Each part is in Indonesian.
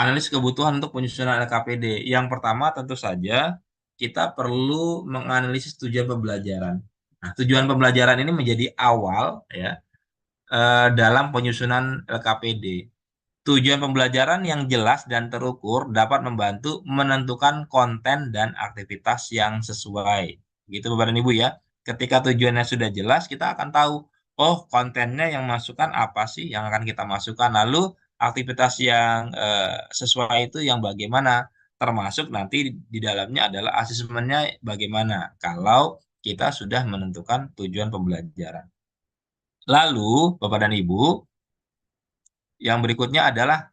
Analisis kebutuhan untuk penyusunan LKPD. Yang pertama tentu saja kita perlu menganalisis tujuan pembelajaran. Nah, tujuan pembelajaran ini menjadi awal ya dalam penyusunan LKPD. Tujuan pembelajaran yang jelas dan terukur dapat membantu menentukan konten dan aktivitas yang sesuai. Gitu Bapak dan Ibu ya. Ketika tujuannya sudah jelas, kita akan tahu, oh kontennya yang masukkan apa sih yang akan kita masukkan. Lalu aktivitas yang sesuai itu yang bagaimana. Termasuk nanti di dalamnya adalah asesmennya bagaimana. Kalau kita sudah menentukan tujuan pembelajaran. Lalu, Bapak dan Ibu, yang berikutnya adalah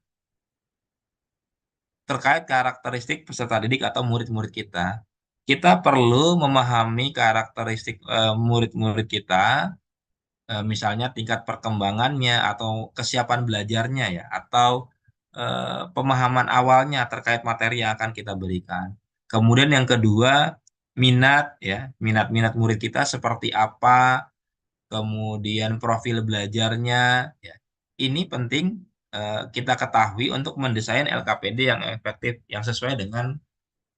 terkait karakteristik peserta didik atau murid-murid kita. Kita perlu memahami karakteristik murid-murid kita, misalnya tingkat perkembangannya atau kesiapan belajarnya ya, atau pemahaman awalnya terkait materi yang akan kita berikan. Kemudian yang kedua, minat ya, minat-minat murid kita seperti apa, kemudian profil belajarnya ya. Ini penting kita ketahui untuk mendesain LKPD yang efektif, yang sesuai dengan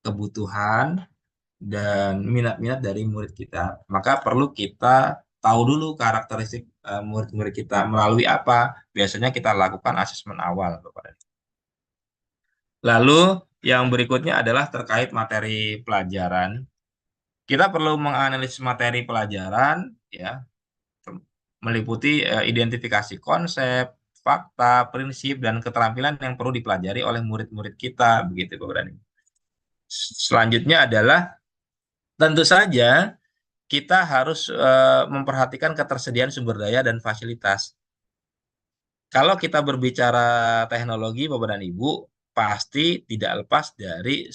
kebutuhan dan minat-minat dari murid kita. Maka perlu kita tahu dulu karakteristik murid-murid kita melalui apa. Biasanya kita lakukan asesmen awal, Bapak dan Ibu. Lalu yang berikutnya adalah terkait materi pelajaran. Kita perlu menganalisis materi pelajaran ya, meliputi identifikasi konsep, fakta, prinsip, dan keterampilan yang perlu dipelajari oleh murid-murid kita, begitu Bapak dan Ibu. Selanjutnya adalah tentu saja kita harus memperhatikan ketersediaan sumber daya dan fasilitas. Kalau kita berbicara teknologi, Bapak dan Ibu, pasti tidak lepas dari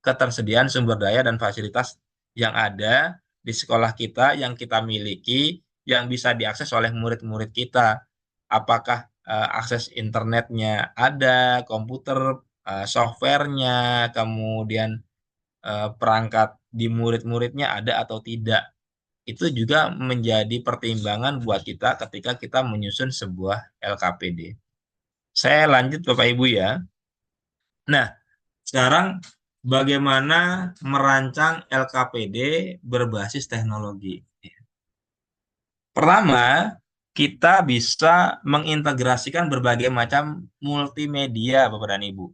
ketersediaan sumber daya dan fasilitas yang ada di sekolah kita, yang kita miliki, yang bisa diakses oleh murid-murid kita. Apakah akses internetnya ada, komputer, softwarenya, kemudian perangkat di murid-muridnya ada atau tidak. Itu juga menjadi pertimbangan buat kita ketika kita menyusun sebuah LKPD. Saya lanjut Bapak Ibu ya. Nah, sekarang bagaimana merancang LKPD berbasis teknologi? Pertama, kita bisa mengintegrasikan berbagai macam multimedia, Bapak dan Ibu.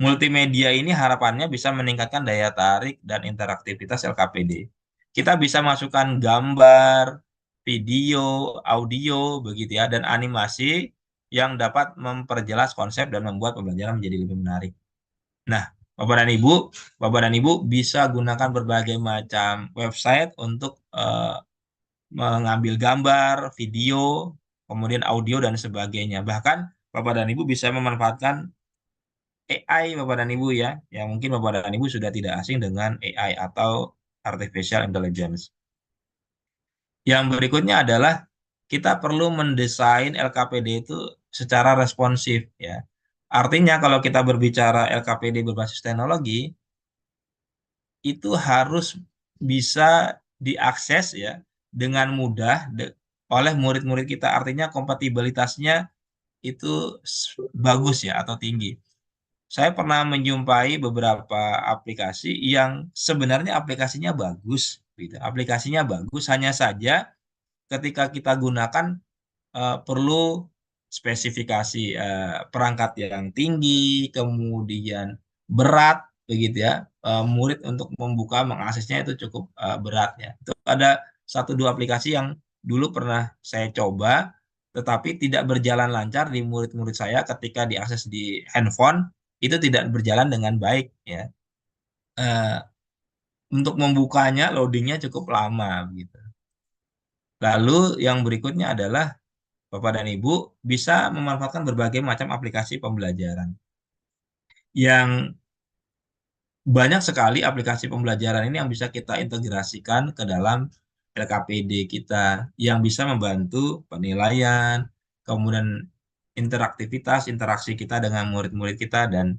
Multimedia ini harapannya bisa meningkatkan daya tarik dan interaktivitas LKPD. Kita bisa masukkan gambar, video, audio, begitu ya, dan animasi yang dapat memperjelas konsep dan membuat pembelajaran menjadi lebih menarik. Nah, Bapak dan Ibu bisa gunakan berbagai macam website untuk mengambil gambar, video, kemudian audio dan sebagainya. Bahkan Bapak dan Ibu bisa memanfaatkan AI Bapak dan Ibu ya, yang mungkin Bapak dan Ibu sudah tidak asing dengan AI atau Artificial Intelligence. Yang berikutnya adalah kita perlu mendesain LKPD itu secara responsif ya. Artinya kalau kita berbicara LKPD berbasis teknologi, itu harus bisa diakses ya dengan mudah oleh murid-murid kita. Artinya kompatibilitasnya itu bagus ya atau tinggi. Saya pernah menjumpai beberapa aplikasi yang sebenarnya aplikasinya bagus, gitu. Aplikasinya bagus, hanya saja ketika kita gunakan perlu spesifikasi perangkat yang tinggi, kemudian berat, begitu ya. Murid untuk membuka, mengaksesnya itu cukup berat ya. Itu ada satu dua aplikasi yang dulu pernah saya coba, tetapi tidak berjalan lancar di murid-murid saya ketika diakses di handphone, itu tidak berjalan dengan baik ya. Eh, untuk membukanya, loadingnya cukup lama gitu. Lalu yang berikutnya adalah Bapak dan Ibu bisa memanfaatkan berbagai macam aplikasi pembelajaran. Yang banyak sekali aplikasi pembelajaran ini yang bisa kita integrasikan ke dalam LKPD kita, yang bisa membantu penilaian, kemudian interaktivitas, interaksi kita dengan murid-murid kita, dan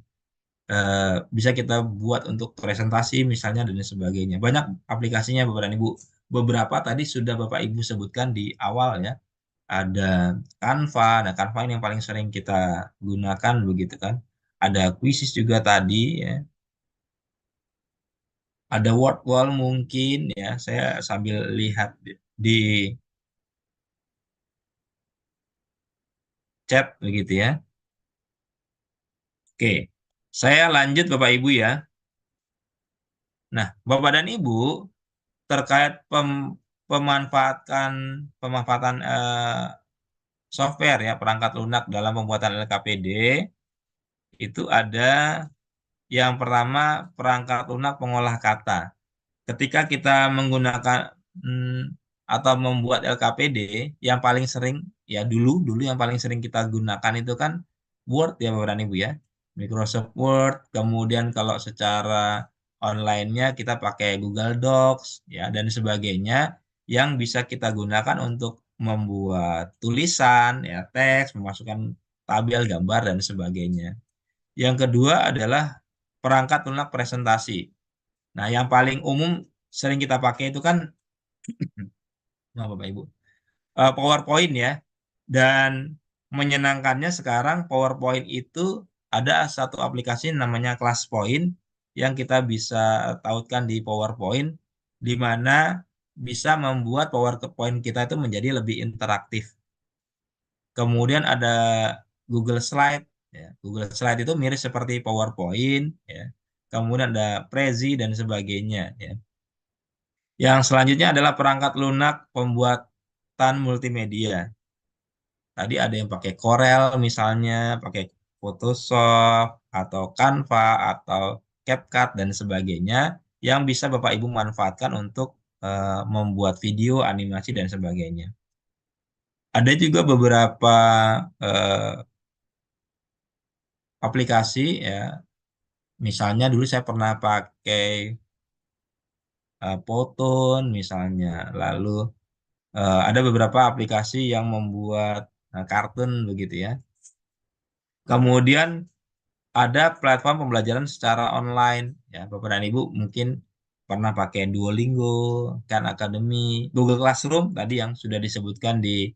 bisa kita buat untuk presentasi misalnya dan sebagainya. Banyak aplikasinya Bapak dan Ibu. Beberapa tadi sudah Bapak Ibu sebutkan di awal ya. Ada Canva, nah Canva ini yang paling sering kita gunakan begitu kan. ada kuisis juga tadi ya, ada word wall mungkin ya. Saya sambil lihat di chat begitu ya. Oke, saya lanjut Bapak Ibu ya. Nah, Bapak dan Ibu terkait pemanfaatan pemanfaatan software ya perangkat lunak dalam pembuatan LKPD itu ada yang pertama perangkat lunak pengolah kata. Ketika kita menggunakan atau membuat LKPD, yang paling sering ya dulu dulu yang paling sering kita gunakan itu kan Word ya Bapak dan Ibu ya. Microsoft Word, kemudian kalau secara online-nya kita pakai Google Docs ya dan sebagainya yang bisa kita gunakan untuk membuat tulisan ya, teks, memasukkan tabel, gambar dan sebagainya. Yang kedua adalah perangkat lunak presentasi. Nah, yang paling umum sering kita pakai itu kan, nah, Bapak Ibu, PowerPoint ya. Dan menyenangkannya sekarang PowerPoint itu ada satu aplikasi namanya ClassPoint yang kita bisa tautkan di PowerPoint, di mana bisa membuat PowerPoint kita itu menjadi lebih interaktif. Kemudian ada Google Slide, ya. Google Slide itu mirip seperti PowerPoint, ya. Kemudian ada Prezi dan sebagainya, ya. Yang selanjutnya adalah perangkat lunak pembuatan multimedia. Tadi ada yang pakai Corel misalnya, pakai Photoshop atau Canva atau CapCut dan sebagainya yang bisa Bapak Ibu manfaatkan untuk membuat video, animasi dan sebagainya. Ada juga beberapa eh, aplikasi ya, misalnya dulu saya pernah pakai Photon misalnya, lalu ada beberapa aplikasi yang membuat kartun begitu ya. Kemudian ada platform pembelajaran secara online ya, Bapak dan Ibu mungkin pernah pakai Duolingo, Khan Academy, Google Classroom tadi yang sudah disebutkan di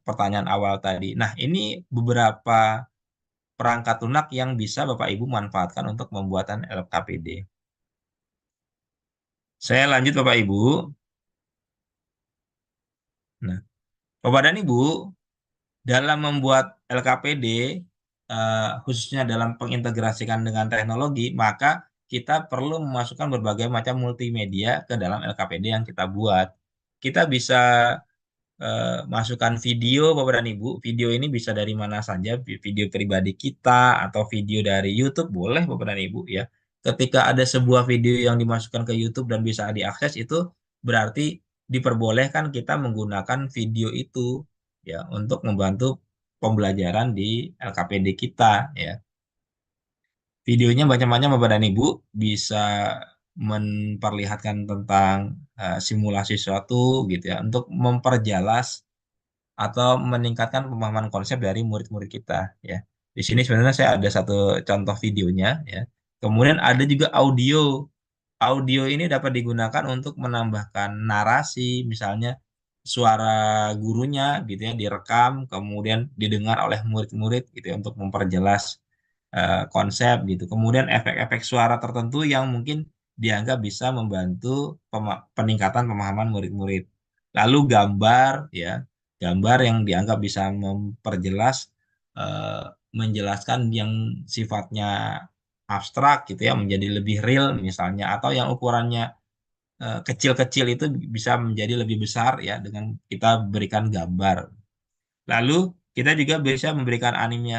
pertanyaan awal tadi. Nah, ini beberapa perangkat lunak yang bisa Bapak Ibu manfaatkan untuk pembuatan LKPD. Saya lanjut Bapak Ibu. Nah, Bapak dan Ibu, dalam membuat LKPD, khususnya dalam pengintegrasikan dengan teknologi, maka kita perlu memasukkan berbagai macam multimedia ke dalam LKPD yang kita buat. Kita bisa masukkan video, Bapak dan Ibu. Video ini bisa dari mana saja, video pribadi kita atau video dari YouTube, boleh Bapak dan Ibu ya. Ketika ada sebuah video yang dimasukkan ke YouTube dan bisa diakses, itu berarti diperbolehkan kita menggunakan video itu ya untuk membantu pembelajaran di LKPD kita ya. Videonya macam-macam Bapak dan Ibu, bisa memperlihatkan tentang simulasi suatu gitu ya untuk memperjelas atau meningkatkan pemahaman konsep dari murid-murid kita ya. Di sini sebenarnya saya ada satu contoh videonya ya. Kemudian ada juga audio. Audio ini dapat digunakan untuk menambahkan narasi, misalnya suara gurunya gitu ya direkam kemudian didengar oleh murid-murid gitu ya untuk memperjelas konsep gitu. Kemudian efek-efek suara tertentu yang mungkin dianggap bisa membantu peningkatan pemahaman murid-murid. Lalu gambar ya, gambar yang dianggap bisa memperjelas eh, menjelaskan yang sifatnya abstrak gitu ya menjadi lebih real misalnya atau yang ukurannya kecil-kecil itu bisa menjadi lebih besar ya dengan kita berikan gambar. Lalu kita juga bisa memberikan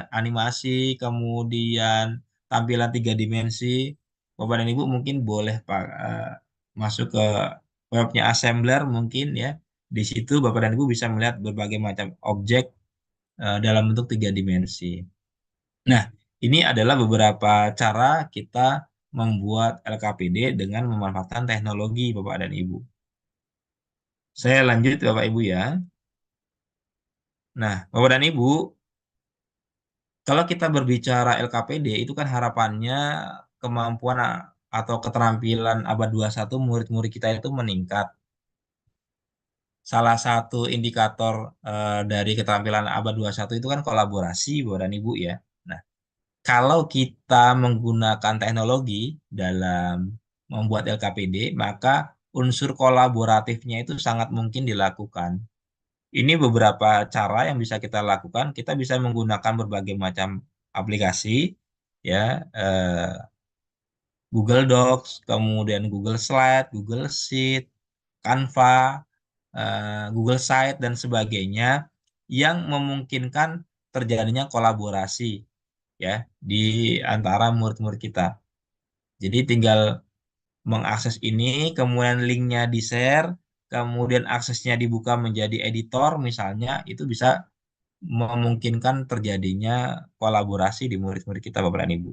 animasi, kemudian tampilan tiga dimensi. Bapak dan Ibu mungkin boleh Pak masuk ke webnya Assembler mungkin ya. Di situ Bapak dan Ibu bisa melihat berbagai macam objek dalam bentuk tiga dimensi. Nah, ini adalah beberapa cara kita membuat LKPD dengan memanfaatkan teknologi Bapak dan Ibu. Saya lanjut Bapak Ibu ya. Nah, Bapak dan Ibu, kalau kita berbicara LKPD itu kan harapannya kemampuan atau keterampilan abad 21 murid-murid kita itu meningkat. Salah satu indikator dari keterampilan abad 21 itu kan kolaborasi, Bapak dan Ibu ya. Nah, Kalau kita menggunakan teknologi dalam membuat LKPD, maka unsur kolaboratifnya itu sangat mungkin dilakukan. Ini beberapa cara yang bisa kita lakukan. Kita bisa menggunakan berbagai macam aplikasi, ya, eh, Google Docs, kemudian Google Slide, Google Sheet, Canva, Google Site, dan sebagainya, yang memungkinkan terjadinya kolaborasi, ya, di antara murid-murid kita. Jadi tinggal mengakses ini, kemudian linknya di-share, kemudian aksesnya dibuka menjadi editor misalnya, itu bisa memungkinkan terjadinya kolaborasi di murid-murid kita, Bapak dan Ibu.